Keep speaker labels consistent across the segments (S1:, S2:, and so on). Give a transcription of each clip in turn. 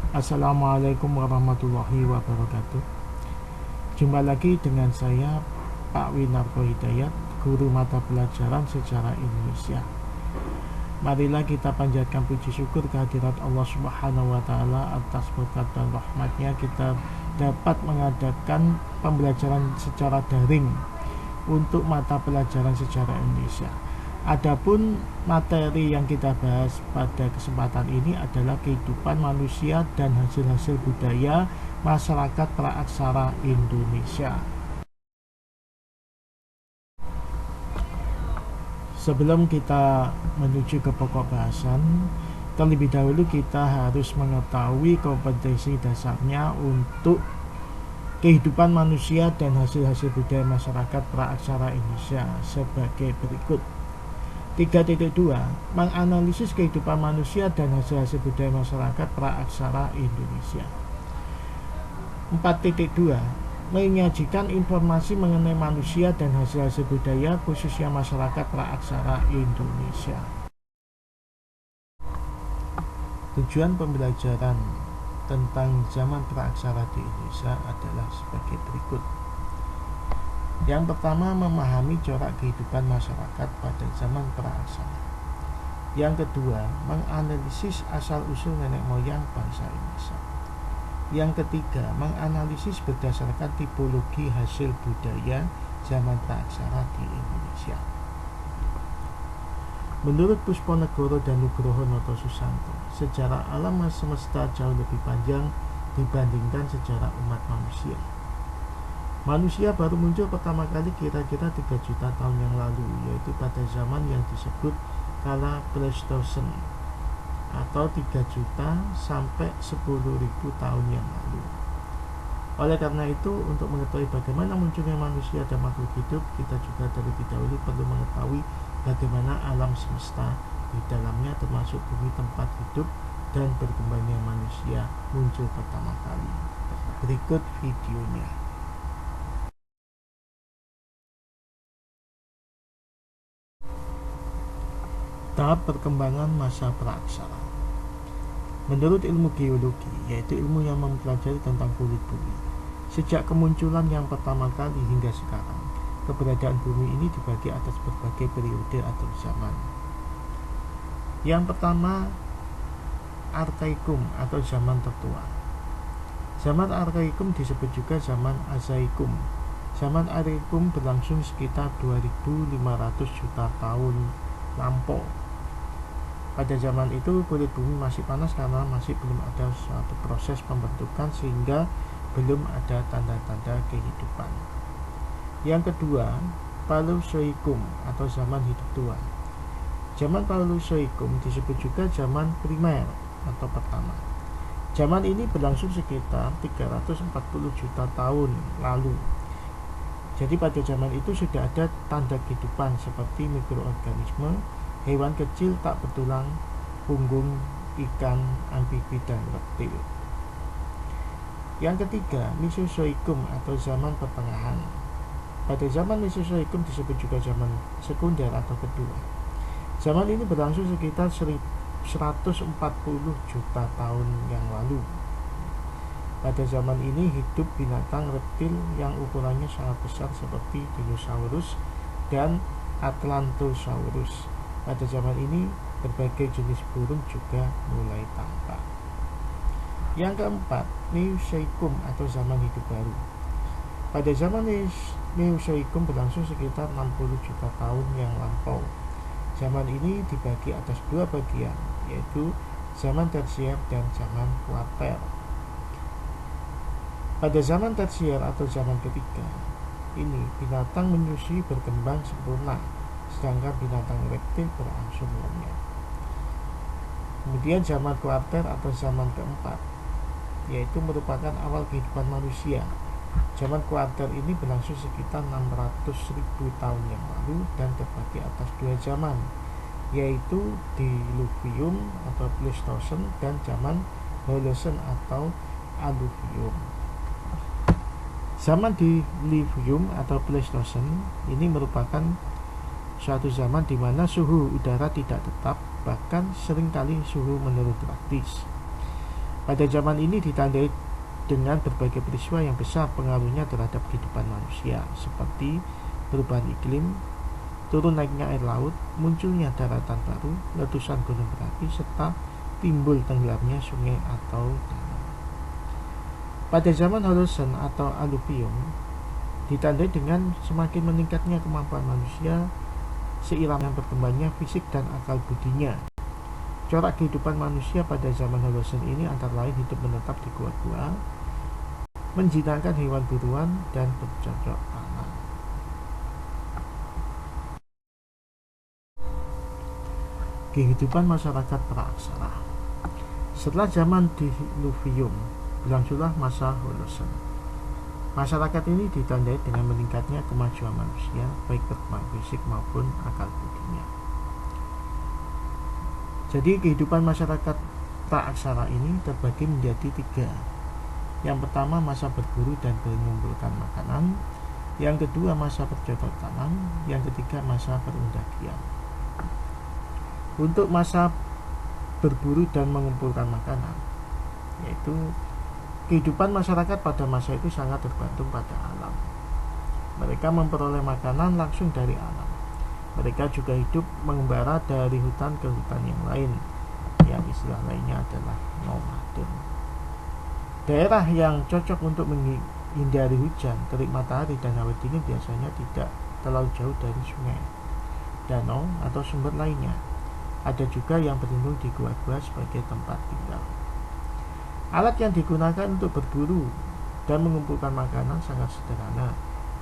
S1: Assalamualaikum warahmatullahi wabarakatuh. Jumpa lagi dengan saya Pak Winarko Hidayat, guru mata pelajaran sejarah Indonesia. Marilah kita panjatkan puji syukur kehadirat Allah Subhanahu wa Ta'ala atas berkat dan rahmatnya kita dapat mengadakan pembelajaran secara daring untuk mata pelajaran sejarah Indonesia. Adapun materi yang kita bahas pada kesempatan ini adalah kehidupan manusia dan hasil-hasil budaya masyarakat praaksara Indonesia. Sebelum kita menuju ke pokok bahasan, terlebih dahulu kita harus mengetahui kompetensi dasarnya untuk kehidupan manusia dan hasil-hasil budaya masyarakat praaksara Indonesia sebagai berikut. 3.2 Menganalisis kehidupan manusia dan hasil-hasil budaya masyarakat praaksara Indonesia. 4.2 Menyajikan informasi mengenai manusia dan hasil-hasil budaya khususnya masyarakat praaksara Indonesia. Tujuan pembelajaran tentang zaman praaksara di Indonesia adalah sebagai berikut. Yang pertama, memahami corak kehidupan masyarakat pada zaman praaksara. Yang kedua, menganalisis asal-usul nenek moyang bangsa Indonesia. Yang ketiga, menganalisis berdasarkan tipologi hasil budaya zaman praaksara di Indonesia. Menurut Pusponegoro dan Nugroho Noto Susanto, sejarah alam semesta jauh lebih panjang dibandingkan sejarah umat manusia. Manusia baru muncul pertama kali kira-kira 3 juta tahun yang lalu, yaitu pada zaman yang disebut kala Pleistocene atau 3 juta sampai 10.000 tahun yang lalu. Oleh karena itu, untuk mengetahui bagaimana munculnya manusia dan makhluk hidup, kita juga terlebih dahulu perlu mengetahui bagaimana alam semesta di dalamnya, termasuk bumi tempat hidup dan berkembangnya manusia muncul pertama kali. Berikut videonya. Tahap perkembangan masa praaksara. Menurut ilmu geologi, yaitu ilmu yang mempelajari tentang kulit bumi, sejak kemunculan yang pertama kali hingga sekarang, keberadaan bumi ini dibagi atas berbagai periode atau zaman. Yang pertama, Arkaikum atau zaman tertua. Zaman Arkaikum disebut juga zaman Azaikum. Zaman Arkaikum berlangsung sekitar 2500 juta tahun lampau. Pada zaman itu kulit bumi masih panas karena masih belum ada suatu proses pembentukan sehingga belum ada tanda-tanda kehidupan. Yang kedua, Paleozoikum atau zaman hidup tua. Zaman Paleozoikum disebut juga zaman primer atau pertama. Zaman ini berlangsung sekitar 340 juta tahun lalu. Jadi pada zaman itu sudah ada tanda kehidupan seperti mikroorganisme, hewan kecil tak bertulang punggung, ikan, amfibi, dan reptil. Yang ketiga, Mesozoikum atau zaman pertengahan. Pada zaman Mesozoikum disebut juga zaman sekunder atau kedua. Zaman ini berlangsung sekitar 140 juta tahun yang lalu. Pada zaman ini hidup binatang reptil yang ukurannya sangat besar seperti dinosaurus dan Atlantosaurus. Pada zaman ini berbagai jenis burung juga mulai tampak. Yang keempat, Neozoikum atau zaman hidup baru. Pada zaman Neozoikum berlangsung sekitar 60 juta tahun yang lampau. Zaman ini dibagi atas dua bagian, yaitu zaman tersier dan zaman kuarter. Pada zaman tersier atau zaman ketiga ini, binatang menyusui berkembang sempurna, sedangkan binatang reptil berangsur lenyap. Kemudian zaman kuarter atau zaman keempat, yaitu merupakan awal kehidupan manusia. Zaman kuarter ini berlangsung sekitar 600.000 tahun yang lalu dan terbagi atas dua zaman, yaitu Diluvium atau Pleistocene dan zaman Holocene atau Alluvium. Zaman Diluvium atau Pleistocene ini merupakan suatu zaman di mana suhu udara tidak tetap, bahkan seringkali suhu menurun drastis. Pada zaman ini ditandai dengan berbagai peristiwa yang besar pengaruhnya terhadap kehidupan manusia, seperti perubahan iklim, turun naiknya air laut, munculnya daratan baru, letusan gunung berapi, serta timbul tenggelamnya sungai atau danau. Pada zaman Holocene atau Alluvium, ditandai dengan semakin meningkatnya kemampuan manusia seiring berkembangnya fisik dan akal budinya. Corak kehidupan manusia pada zaman Holocene ini antara lain hidup menetap di gua-gua, menjinakkan hewan buruan, dan bercocok tanam. Kehidupan masyarakat praaksara. Setelah zaman Diluvium, berlangsunglah masa Holocene. Masyarakat ini ditandai dengan meningkatnya kemajuan manusia, baik perkembangan fisik maupun akal budinya. Jadi kehidupan masyarakat praaksara ini terbagi menjadi 3. Yang pertama masa berburu dan mengumpulkan makanan, yang kedua masa bercocok tanam, yang ketiga masa perundakian. Untuk masa berburu dan mengumpulkan makanan, yaitu kehidupan masyarakat pada masa itu sangat tergantung pada alam. Mereka memperoleh makanan langsung dari alam. Mereka juga hidup mengembara dari hutan ke hutan yang lain, yang istilah lainnya adalah nomaden. Daerah yang cocok untuk menghindari hujan, terik matahari, dan hawa dingin biasanya tidak terlalu jauh dari sungai, danau, atau sumber lainnya. Ada juga yang berlindung di gua-gua sebagai tempat tinggal. Alat yang digunakan untuk berburu dan mengumpulkan makanan sangat sederhana,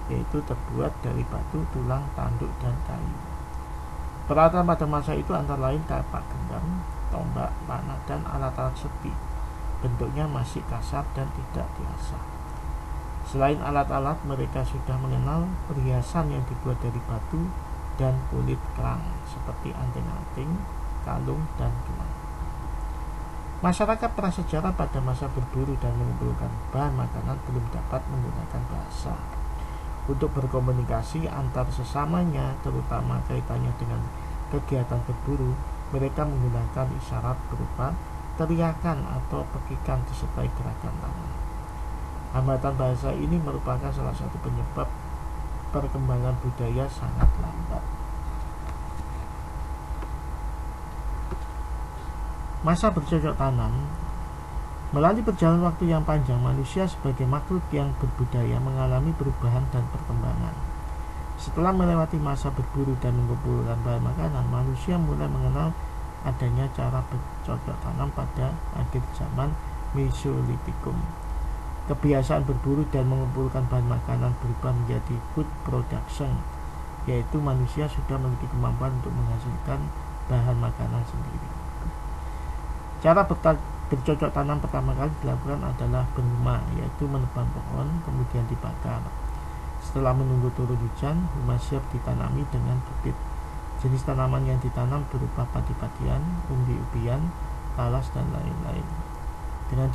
S1: yaitu terbuat dari batu, tulang, tanduk, dan kayu. Peralatan pada masa itu antara lain kapak genggam, tombak, panah, dan alat-alat sepi. Bentuknya masih kasar dan tidak diasah. Selain alat-alat, mereka sudah mengenal perhiasan yang dibuat dari batu dan kulit kerang, seperti anting-anting, kalung, dan gelang. Masyarakat prasejarah pada masa berburu dan mengumpulkan bahan makanan belum dapat menggunakan bahasa. Untuk berkomunikasi antar sesamanya, terutama kaitannya dengan kegiatan berburu, mereka menggunakan isyarat berupa teriakan atau pekikan disertai gerakan tangan. Hambatan bahasa ini merupakan salah satu penyebab perkembangan budaya sangat lambat. Masa bercocok tanam. Melalui perjalanan waktu yang panjang, manusia sebagai makhluk yang berbudaya mengalami perubahan dan perkembangan. Setelah melewati masa berburu dan mengumpulkan bahan makanan, manusia mulai mengenal adanya cara bercocok tanam pada akhir zaman Mesolitikum. Kebiasaan berburu dan mengumpulkan bahan makanan berubah menjadi food production, yaitu manusia sudah memiliki kemampuan untuk menghasilkan bahan makanan sendiri. Cara bercocok tanam pertama kali dilakukan adalah berhuma, yaitu menebang pohon kemudian dibakar. Setelah menunggu turun hujan, huma siap ditanami dengan bibit. Jenis tanaman yang ditanam berupa padi-padian, umbi-umbian, talas, dan lain-lain. Dengan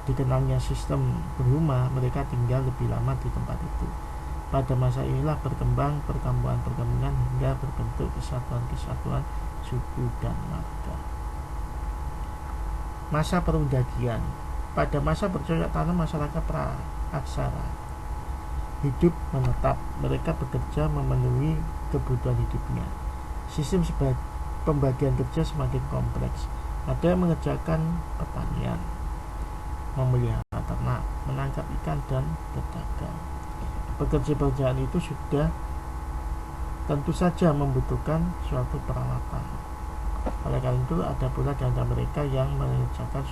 S1: dikenalnya sistem berhuma, mereka tinggal lebih lama di tempat itu. Pada masa inilah berkembang perkampungan hingga berbentuk kesatuan-kesatuan suku dan marga. Masa perundakian. Pada masa bercocok tanam, masyarakat praaksara hidup menetap. Mereka bekerja memenuhi kebutuhan hidupnya. Sistem pembagian kerja semakin kompleks. Ada yang mengerjakan pertanian, memelihara ternak, menangkap ikan, dan berdagang. Pekerjaan itu sudah tentu saja membutuhkan suatu peralatan. Oleh karena itu, ada pula di antara mereka yang mengerjakan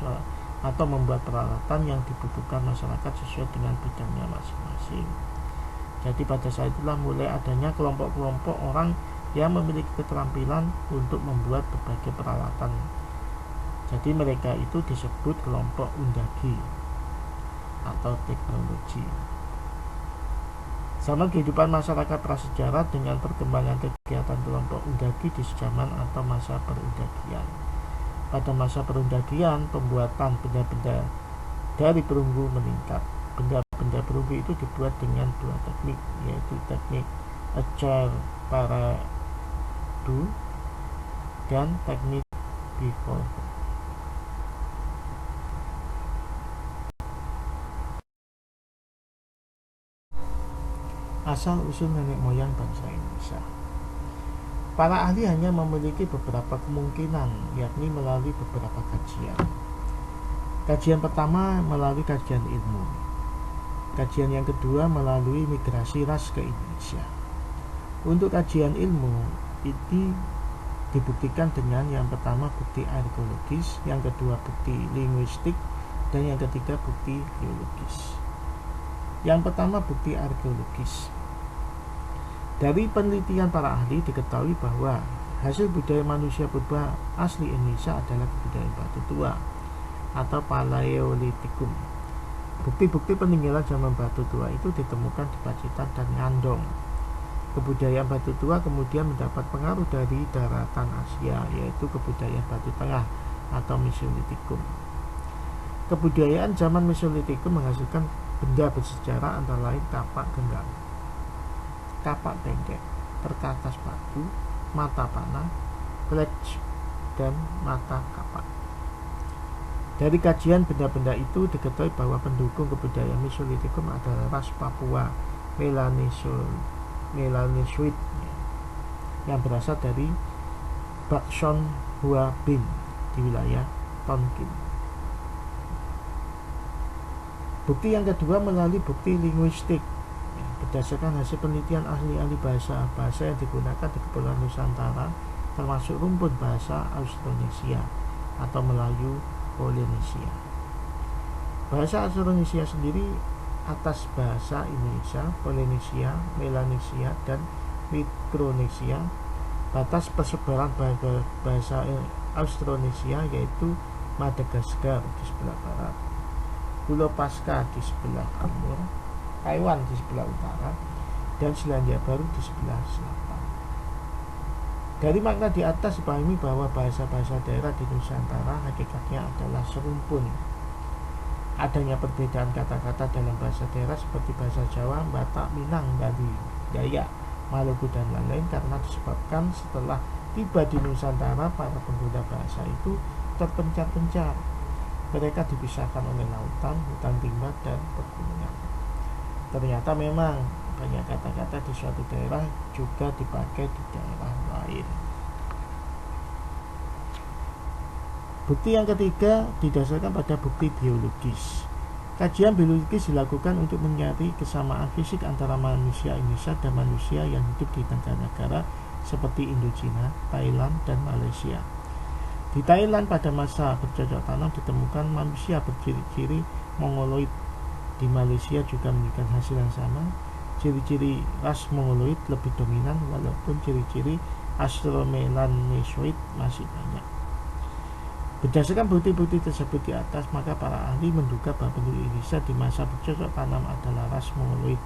S1: atau membuat peralatan yang dibutuhkan masyarakat sesuai dengan bidangnya masing-masing. Jadi pada saat itulah mulai adanya kelompok-kelompok orang yang memiliki keterampilan untuk membuat berbagai peralatan. Jadi mereka itu disebut kelompok undaki atau teknologi. Zaman kehidupan masyarakat prasejarah dengan perkembangan kegiatan kelompok undaki di zaman atau masa perundakian. Pada masa perundakian, pembuatan benda-benda dari perunggu meningkat. Benda-benda perunggu itu dibuat dengan 2 teknik, yaitu teknik ajar paradu dan teknik before. asal-usul nenek moyang bangsa Indonesia. Para ahli hanya memiliki beberapa kemungkinan, yakni melalui beberapa kajian. Kajian pertama melalui kajian ilmu. Kajian yang kedua melalui migrasi ras ke Indonesia. Untuk kajian ilmu ini dibuktikan dengan yang pertama bukti arkeologis, yang kedua bukti linguistik, dan yang ketiga bukti geologis. Yang pertama bukti arkeologis. Dari penelitian para ahli diketahui bahwa hasil budaya manusia purba asli Indonesia adalah kebudayaan batu tua atau Paleolitikum. Bukti-bukti peninggalan zaman batu tua itu ditemukan di Pacitan dan Ngandong. Kebudayaan batu tua kemudian mendapat pengaruh dari daratan Asia, yaitu kebudayaan batu tengah atau Mesolitikum. Kebudayaan zaman Mesolitikum menghasilkan benda bersejarah antara lain kapak genggam, kapak tengkek, perkakas batu, mata panah, pledge, dan mata kapak. Dari kajian benda-benda itu diketahui bahwa pendukung kebudayaan Mesolitikum adalah ras Papua Melanesioid yang berasal dari Bakson Hua Bin di wilayah Tonkin. Bukti yang kedua melalui bukti linguistik. Berdasarkan hasil penelitian ahli-ahli bahasa yang digunakan di Kepulauan Nusantara, termasuk rumpun bahasa Austronesia atau Melayu Polynesia. Bahasa Austronesia sendiri atas bahasa Indonesia, Polinesia, Melanesia, dan Mikronesia. Batas persebaran bahasa Austronesia yaitu Madagaskar di sebelah barat, Pulau Pasca di sebelah timur, Taiwan di sebelah utara, dan Selandia Baru di sebelah selatan. Dari makna di atas dipahami bahwa bahasa-bahasa daerah di Nusantara hakikatnya adalah serumpun. Adanya perbedaan kata-kata dalam bahasa daerah seperti bahasa Jawa, Batak, Minang, Bali, Dayak, Maluku, dan lain-lain karena disebabkan setelah tiba di Nusantara para pengguna bahasa itu terpencar-pencar. Mereka dipisahkan oleh lautan, hutan rimba, dan pegunungan. Ternyata memang banyak kata-kata di suatu daerah juga dipakai di daerah lain. Bukti yang ketiga didasarkan pada bukti biologis. Kajian biologis dilakukan untuk mencari kesamaan fisik antara manusia Indonesia dan manusia yang hidup di negara-negara seperti Indochina, Thailand, dan Malaysia. Di Thailand pada masa bercocok tanam ditemukan manusia berciri-ciri mongoloid. Di Malaysia juga menunjukkan hasil yang sama. Ciri-ciri ras mongoloid lebih dominan walaupun ciri-ciri Austromelanesioid masih banyak. Berdasarkan bukti-bukti tersebut di atas, maka para ahli menduga bahwa penduduk Indonesia di masa bercocok tanam adalah ras mongoloid.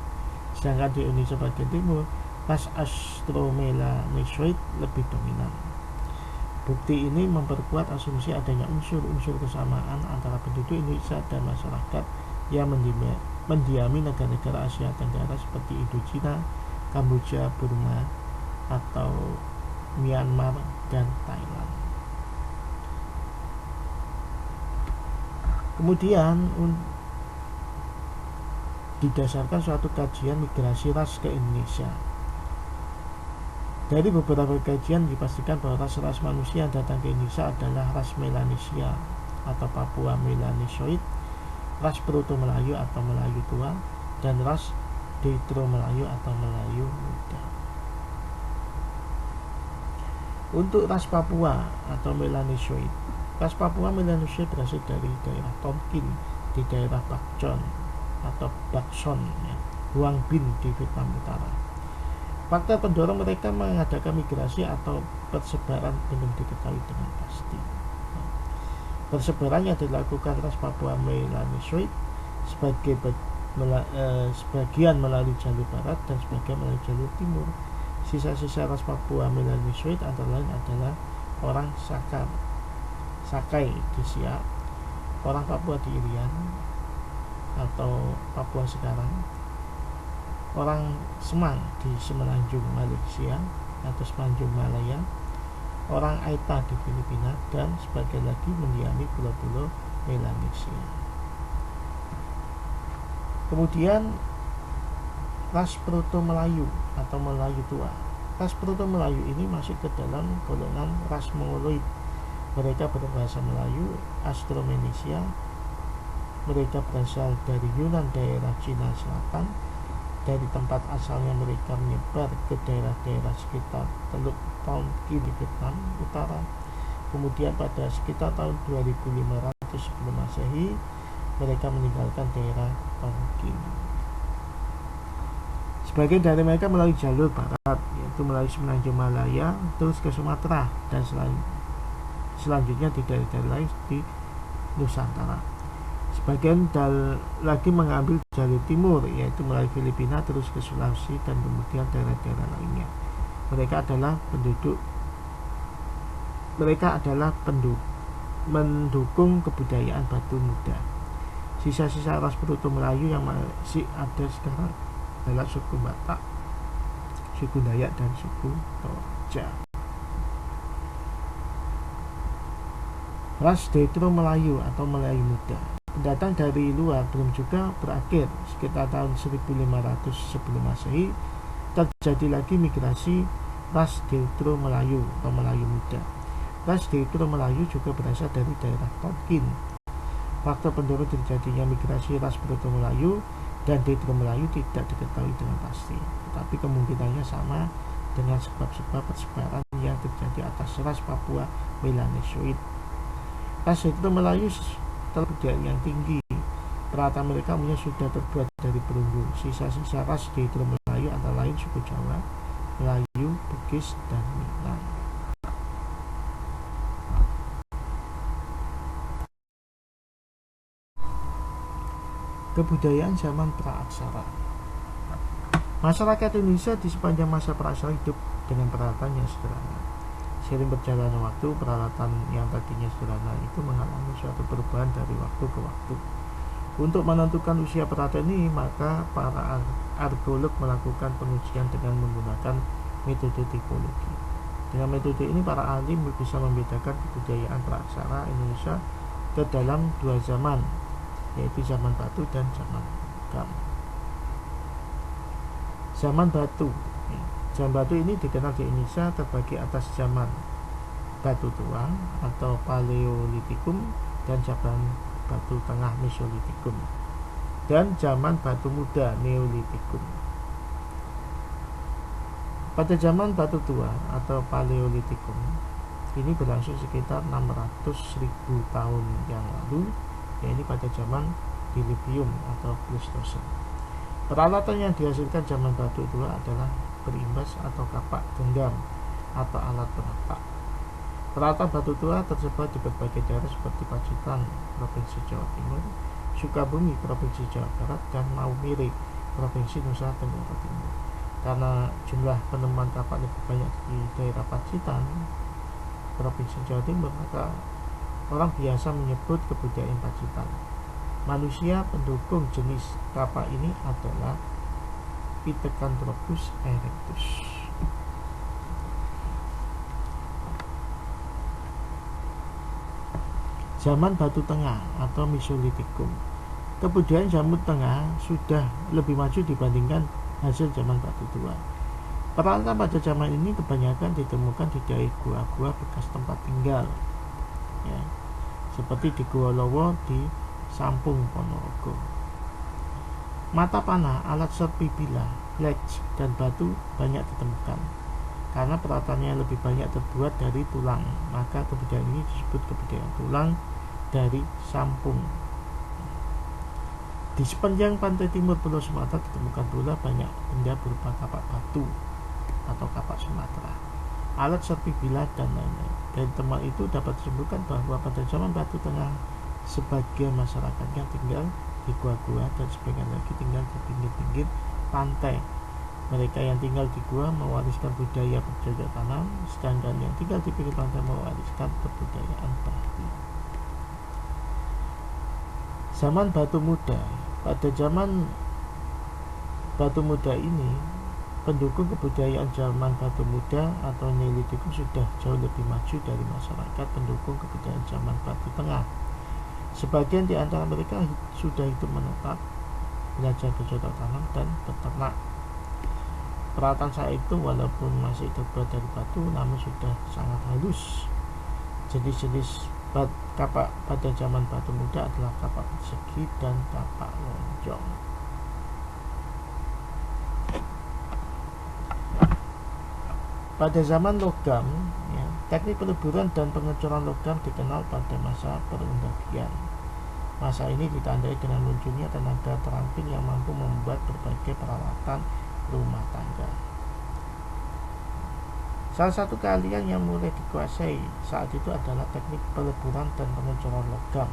S1: Sedangkan di Indonesia bagian timur, ras Austromelanesioid lebih dominan. Bukti ini memperkuat asumsi adanya unsur-unsur kesamaan antara penduduk Indonesia dan masyarakat yang mendiami negara-negara Asia Tenggara seperti Indochina, Kamboja, Burma, atau Myanmar, dan Thailand. Kemudian didasarkan suatu kajian migrasi ras ke Indonesia. Dari beberapa kajian dipastikan bahwa ras-ras manusia yang datang ke Indonesia adalah ras Melanesia atau Papua Melanesioid, ras Proto Melayu atau Melayu tua, dan ras Deutero Melayu atau Melayu muda. Untuk ras Papua atau Melanesioid, ras Papua Melanesioid berasal dari daerah Tonkin di daerah Bakson atau Bakson, Huang Bin di Vietnam Utara. Faktor pendorong mereka mengadakan migrasi atau persebaran belum diketahui dengan pasti. Persebaran yang dilakukan ras Papua Melanesioid sebagian melalui jalur barat dan sebagian melalui jalur timur. Sisa-sisa ras Papua Melanesioid antara lain adalah orang Sakai di Siak, orang Papua di Irian atau Papua sekarang, orang Semang di Semenanjung Malaysia atau Semenanjung Malaya, orang Aita di Filipina, dan sebagian lagi mendiami pulau-pulau Melanesia. Kemudian ras Proto Melayu atau Melayu tua. Ras Proto Melayu ini masuk ke dalam golongan ras Mongoloid. Mereka berbahasa Melayu Austronesia. Mereka berasal dari Yunan, daerah Cina Selatan. Dari tempat asalnya mereka menyebar ke daerah-daerah sekitar Teluk Tonkin di Vietnam Utara. Kemudian pada sekitar tahun 2500 sebelum Masehi, mereka meninggalkan daerah Tonkin. Sebagian dari mereka melalui jalur barat, yaitu melalui Semenanjung Malaya, terus ke Sumatera, dan selanjutnya di daerah-daerah lain di Nusantara. Sebagian lagi mengambil jalur timur, yaitu melalui Filipina, terus ke Sulawesi, dan kemudian daerah-daerah lainnya. Mereka adalah mendukung kebudayaan Batu Muda. Sisa-sisa ras Proto Melayu yang masih ada sekarang adalah suku Batak, suku Dayak, dan suku Toraja. Ras Deutero Melayu atau Melayu Muda. Pendatang dari luar belum juga berakhir. Sekitar tahun 1500 sebelum Masehi terjadi lagi migrasi ras Deutero Melayu atau Melayu Muda. Ras Deutero Melayu juga berasal dari daerah Tonkin. Faktor pendorong terjadinya migrasi ras Proto Melayu dan Deutero Melayu tidak diketahui dengan pasti, tetapi kemungkinannya sama dengan sebab-sebab persebaran yang terjadi atas ras Papua Melanesioid. Ras Deutero Melayu terkebudayaan yang tinggi. Peralatan mereka umumnya sudah terbuat dari perunggu. Sisa-sisa ras Deutero Melayu antara lain suku Jawa, Melayu, Bugis, dan Minang. Kebudayaan zaman praaksara. Masyarakat Indonesia di sepanjang masa praaksara hidup dengan peralatan yang sederhana. Seiring berjalannya waktu, peralatan yang tadinya sederhana itu mengalami suatu perubahan dari waktu ke waktu. Untuk menentukan usia peralatan ini, maka para arkeolog melakukan pengujian dengan menggunakan metode tipologi. Dengan metode ini, para ahli bisa membedakan kebudayaan praaksara Indonesia ke dalam dua zaman, yaitu zaman batu dan zaman logam. Zaman batu. Zaman batu ini dikenal di Indonesia terbagi atas zaman batu tua atau Paleolitikum dan zaman batu tengah Mesolitikum dan zaman batu muda Neolitikum. Pada zaman batu tua atau Paleolitikum ini berlangsung sekitar 600.000 tahun yang lalu, yaitu pada zaman Dilithium atau Pleistocene. Peralatan yang dihasilkan zaman batu tua adalah berimbas atau kapak genggam atau alat peratak. Peralatan batu tua tersebar di berbagai daerah seperti Pacitan, Provinsi Jawa Timur, Sukabumi, Provinsi Jawa Barat, dan Maumere, Provinsi Nusa Tenggara Timur. Karena jumlah penemuan kapak lebih banyak di daerah Pacitan, Provinsi Jawa Timur, maka orang biasa menyebut kebudayaan Pacitan. Manusia pendukung jenis kapak ini adalah Pithecanthropus erectus. Zaman batu tengah atau Mesolitikum. Kebudayaan zaman tengah sudah lebih maju dibandingkan hasil zaman batu tua. Peralatan pada zaman ini kebanyakan ditemukan di daerah gua-gua bekas tempat tinggal, ya, seperti di Gua Lowo di Sampung Ponorogo. Mata panah, alat serpi bilah, ledge, dan batu banyak ditemukan. Karena peralatannya lebih banyak terbuat dari tulang, maka kebudayaan ini disebut kebudayaan tulang dari Sampung. Di sepanjang pantai timur Pulau Sumatera ditemukan pula banyak benda berupa kapak batu atau kapak Sumatera, alat serpi bilah, dan lain-lain. Dari temuan itu dapat disimpulkan bahwa pada zaman batu tengah sebagian masyarakatnya tinggal di gua-gua dan sebagian lagi tinggal di pinggir-pinggir pantai. Mereka yang tinggal di gua mewariskan budaya bercocok tanam, sedangkan yang tinggal di pinggir pantai mewariskan kebudayaan Bali. Zaman batu muda. Pada zaman batu muda ini, pendukung kebudayaan zaman batu muda atau Neolitikum sudah jauh lebih maju dari masyarakat pendukung kebudayaan zaman batu tengah. Sebagian di antara mereka sudah hidup menetap, belajar bercocok tanam, dan beternak. Peralatan saya itu walaupun masih terbuat dari batu namun sudah sangat halus. Jenis-jenis kapak pada zaman batu muda adalah kapak persegi dan kapak lonjong. Pada zaman logam, ya, teknik peleburan dan pengecoran logam dikenal pada masa perundagian. Masa ini ditandai dengan munculnya tenaga terampil yang mampu membuat berbagai peralatan rumah tangga. Salah satu keahlian yang mulai dikuasai saat itu adalah teknik peleburan dan pengecoran logam.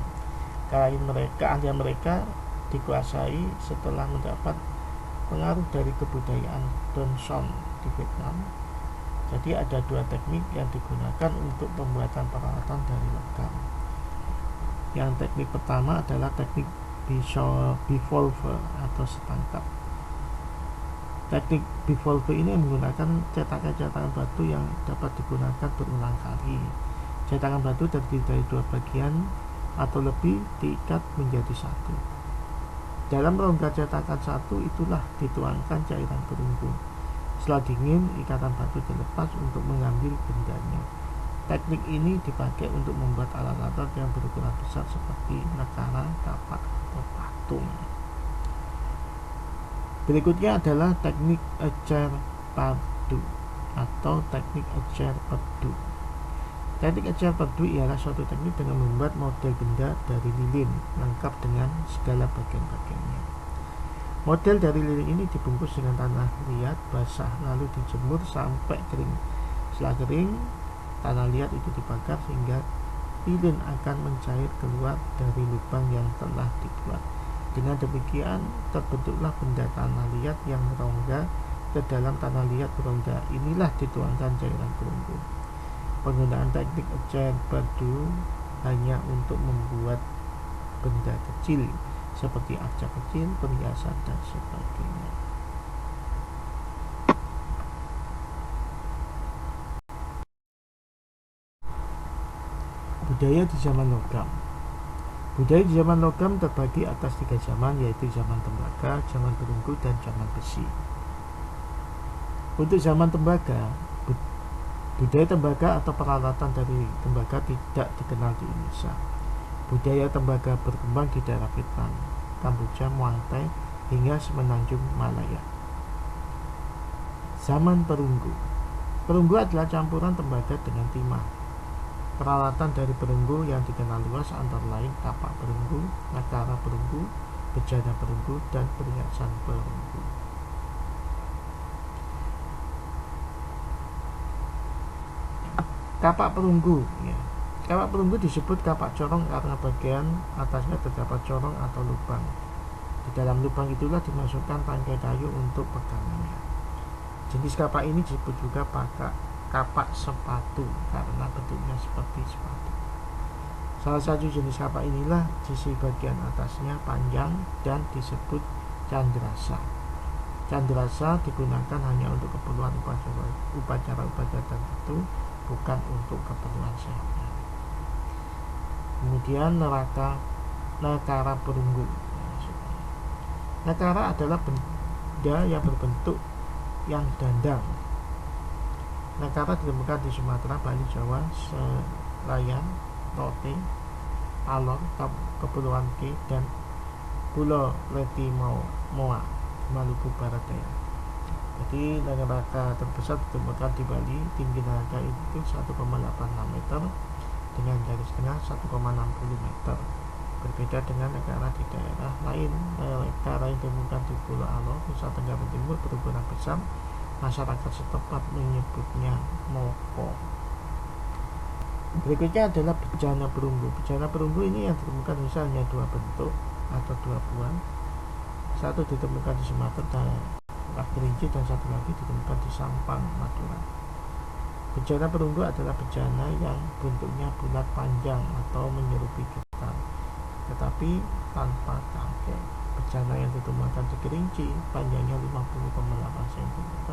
S1: Keahlian mereka dikuasai setelah mendapat pengaruh dari kebudayaan Don Son di Vietnam. Jadi ada dua teknik yang digunakan untuk pembuatan peralatan dari logam. Yang teknik pertama adalah teknik bivolve atau setangkap. Teknik bivolve ini menggunakan cetakan batu yang dapat digunakan berulang kali. Cetakan batu terdiri dari dua bagian atau lebih diikat menjadi satu. Dalam rongga cetakan satu itulah dituangkan cairan perunggu. Setelah dingin, ikatan batu dilepas untuk mengambil bendanya. Teknik ini dipakai untuk membuat alat-alat yang berukuran besar seperti nekara, kapak, atau patung. Berikutnya adalah teknik ecer padu atau teknik ecer pedu. Teknik ecer pedu ialah suatu teknik dengan membuat model benda dari lilin lengkap dengan segala bagian-bagiannya. Model dari lilin ini dibungkus dengan tanah liat basah lalu dijemur sampai kering. Setelah kering, tanah liat itu dibakar sehingga lilin akan mencair keluar dari lubang yang telah dibuat. Dengan demikian terbentuklah benda tanah liat yang merongga ke dalam tanah liat berongga. Inilah dituangkan cairan perunggu. Penggunaan teknik ecer padu hanya untuk membuat benda kecil seperti arca kecil, perhiasan, dan sebagainya. Budaya di zaman logam. Budaya di zaman logam terbagi atas 3 zaman, yaitu zaman tembaga, zaman perunggu, dan zaman besi. Untuk zaman tembaga, budaya tembaga atau peralatan dari tembaga tidak dikenal di Indonesia. Budaya tembaga berkembang di daerah Vietnam, Kamboja, Muang Thai, hingga semenanjung Malaya. Zaman perunggu. Perunggu adalah campuran tembaga dengan timah. Peralatan dari perunggu yang dikenal luas antara lain kapak perunggu, nekara perunggu, bejana perunggu, dan perhiasan perunggu. Kapak perunggu, ya. Kapak perunggu disebut kapak corong karena bagian atasnya terdapat corong atau lubang. Di dalam lubang itulah dimasukkan tangkai kayu untuk pegangannya. Jenis kapak ini disebut juga kapak sepatu karena bentuknya seperti sepatu. Salah satu jenis kapak inilah sisi bagian atasnya panjang dan disebut candrasa. Candrasa digunakan hanya untuk keperluan upacara tertentu, bukan untuk keperluan sehari-hari. Kemudian nekara perunggu. Nekara adalah benda yang berbentuk yang dandang. Nekara ditemukan di Sumatera, Bali, Jawa, Selayar, Rote, Alor, Kepulauan K, dan Pulau Letimoa, Maluku Barat Daya. Jadi nekara terbesar ditemukan di Bali, tinggi nekara itu 1,86 meter dengan garis tengah 1,60 meter. Berbeda dengan nekara di daerah lain, nekara yang ditemukan di Pulau Alor, Nusa Tenggara Timur berukuran besar. Masyarakat setempat menyebutnya moko. Berikutnya adalah bejana perunggu. Bejana perunggu ini yang ditemukan misalnya 2 bentuk atau 2 buah. Satu ditemukan di Sumatera Kerinci dan satu lagi ditemukan di Sampang, Madura. Bejana perunggu adalah bejana yang bentuknya bulat panjang atau menyerupai gitar, tetapi tanpa tangkai. Bejana yang ditemukan di Kerinci panjangnya 50,8 cm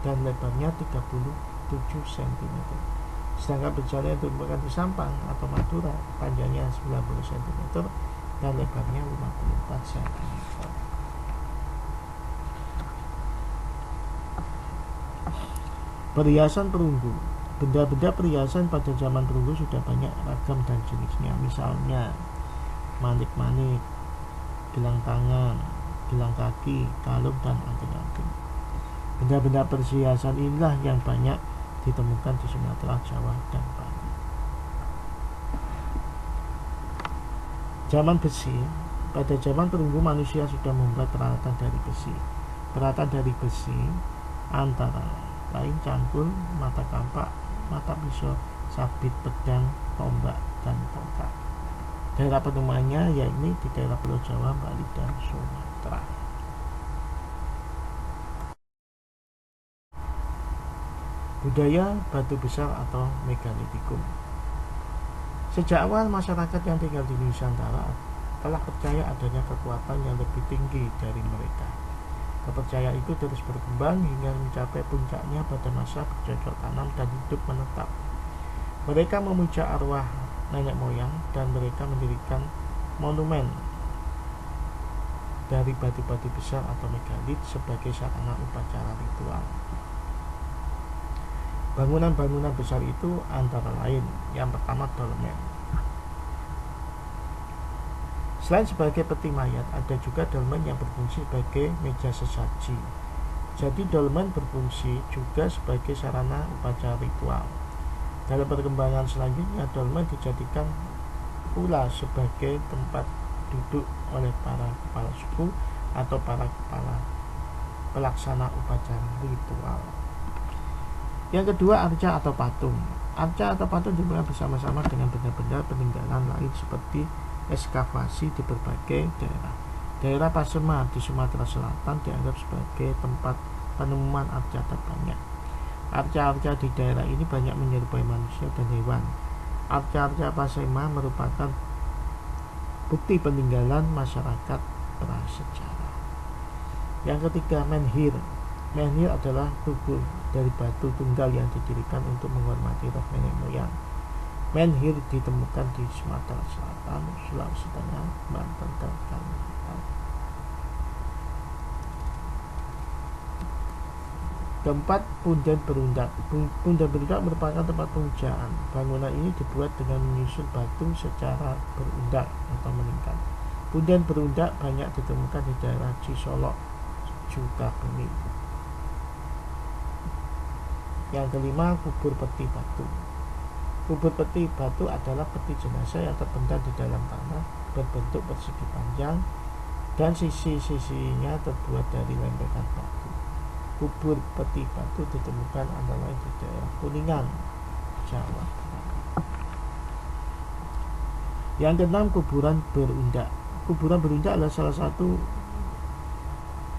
S1: dan lebarnya 37 cm. Sedangkan bejana yang ditemukan di Sampang atau Madura panjangnya 90 cm dan lebarnya 54 cm. Perhiasan perunggu. Benda-benda perhiasan pada zaman perunggu sudah banyak ragam dan jenisnya. Misalnya manik-manik, gelang tangan, gelang kaki, kalung, dan anting-anting. Benda-benda perhiasan inilah yang banyak ditemukan di Sumatera, Jawa, dan Bali. Zaman besi. Pada zaman perunggu manusia sudah membuat peralatan dari besi. Peralatan dari besi antara lain cangkul, mata kampak, mata pisau, sabit, pedang, tombak, dan tongkat. Daerah penemuannya yakni di daerah Pulau Jawa, Bali, dan Sumatera. Budaya batu besar atau megalitikum. Sejak awal masyarakat yang tinggal di Nusantara telah percaya adanya kekuatan yang lebih tinggi dari mereka. Kepercayaan itu terus berkembang hingga mencapai puncaknya pada masa bercocok tanam dan hidup menetap. Mereka memuja arwah nenek moyang dan mereka mendirikan monumen dari batu-batu besar atau megalit sebagai sarana upacara ritual. Bangunan-bangunan besar itu antara lain, yang pertama dolmen. Selain sebagai peti mayat, ada juga dolmen yang berfungsi sebagai meja sesaji. Jadi dolmen berfungsi juga sebagai sarana upacara ritual. Dalam perkembangan selanjutnya, dolmen dijadikan pula sebagai tempat duduk oleh para kepala suku atau para kepala pelaksana upacara ritual. Yang kedua, arca atau patung. Arca atau patung ditemukan bersama-sama dengan benda-benda peninggalan lain seperti ekskavasi di berbagai daerah. Daerah Pasemar di Sumatera Selatan dianggap sebagai tempat penemuan arca terbanyak. Arca-arca di daerah ini banyak menyerupai manusia dan hewan. Arca-arca Pasemar merupakan bukti peninggalan masyarakat prasejarah. Yang ketiga, menhir. Menhir adalah kubur dari batu tunggal yang didirikan untuk menghormati roh nenek moyang. Menhir ditemukan di Sumatera Selatan, Sulawesi Tengah, Banten, dan Kalimantan. Keempat, punden berundak. Punden berundak merupakan tempat pemujaan. Bangunan ini dibuat dengan menyusun batu secara berundak atau meningkat. Punden berundak banyak ditemukan di daerah Cisolok, Sukabumi. Yang kelima, kubur peti batu. Kubur peti batu adalah peti jenazah yang terpendam di dalam tanah, berbentuk persegi panjang dan sisi-sisinya terbuat dari lempengan batu. Kubur peti batu ditemukan antara lain di daerah Kuningan, Jawa Tengah. Yang keenam, kuburan berundak. Kuburan berundak adalah salah satu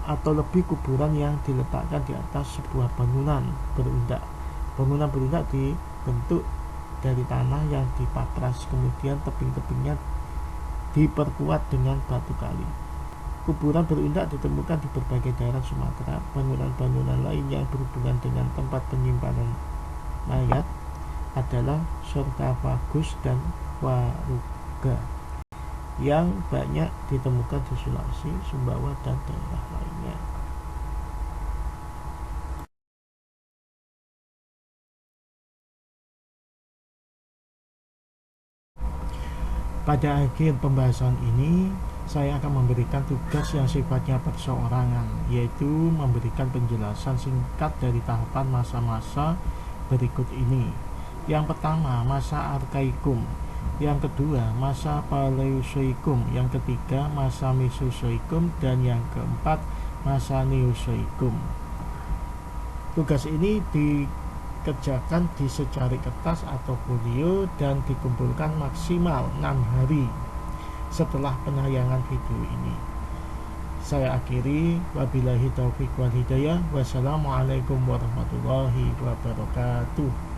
S1: atau lebih kuburan yang diletakkan di atas sebuah bangunan berundak. Bangunan berundak dibentuk dari tanah yang dipatras, kemudian tebing-tebingnya diperkuat dengan batu kali. Kuburan berundak ditemukan di berbagai daerah Sumatera. Bangunan-bangunan lain yang berhubungan dengan tempat penyimpanan mayat adalah sarkofagus dan waruga yang banyak ditemukan di Sulawesi, Sumbawa, dan daerah lainnya. Pada akhir pembahasan ini, saya akan memberikan tugas yang sifatnya perseorangan, yaitu memberikan penjelasan singkat dari tahapan masa-masa berikut ini. Yang pertama, masa arkaikum. Yang kedua, masa paleozoikum. Yang ketiga, masa mesozoikum. Dan yang keempat, masa neozoikum. Tugas ini dikerjakan di secari kertas atau folio dan dikumpulkan maksimal 6 hari setelah penayangan video ini. Saya akhiri, wabillahi taufiq wal hidayah. Wassalamualaikum warahmatullahi wabarakatuh.